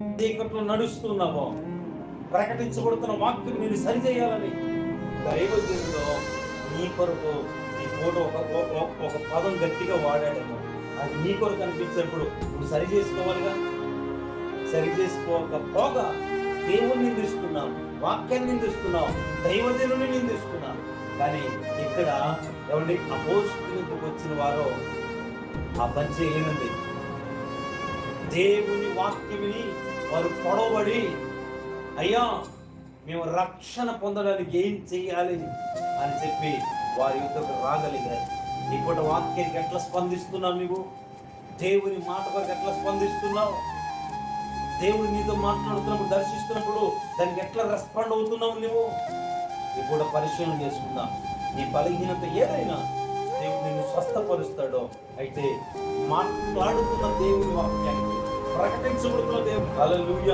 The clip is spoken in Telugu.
చీకట్లో నడుస్తున్నామో, ప్రకటించబడుతున్న వాక్యం నేను సరిచేయాలని దైవజనులో నీ కొరకు ఈ పూట ఒక పదం గట్టిగా వాడాడేమో, అది నీ కొరకు అనిపించినప్పుడు నువ్వు సరి చేసుకోవాలిగా. సరి చేసుకోకపోగా దేవుణ్ణి నిందిస్తున్నావు, వాక్యాన్ని నిందిస్తున్నావు, దైవజనుని నిందిస్తున్నావు. కానీ ఇక్కడ ఎవరి అపోస్తులకు వచ్చిన వారో ఆ పని చేయలేనండి. దేవుని వాక్యమిని వారు పొడవబడి, అయ్యా మేము రక్షణ పొందడానికి ఏం చెయ్యాలి అని చెప్పి వారి యుద్ధకు రాగలిగారు. ఇప్పుడు వాక్యానికి ఎట్లా స్పందిస్తున్నావు? నువ్వు దేవుని మాట కొరకు ఎట్లా స్పందిస్తున్నావు? దేవుడు నీతో మాట్లాడుతున్నప్పుడు, దర్శిస్తున్నప్పుడు దానికి ఎట్లా రెస్పాండ్ అవుతున్నావు? నువ్వు ఇప్పుడు పరిశీలన చేసుకుందాం. నీ బలహీనత ఏదైనా దేవుడు నిన్ను స్వస్థపరుస్తాడో, అయితే మాట్లాడుతున్న దేవుని వాక్యానికి, ప్రకటించబడుతున్న దేవుడు హల్లెలూయా.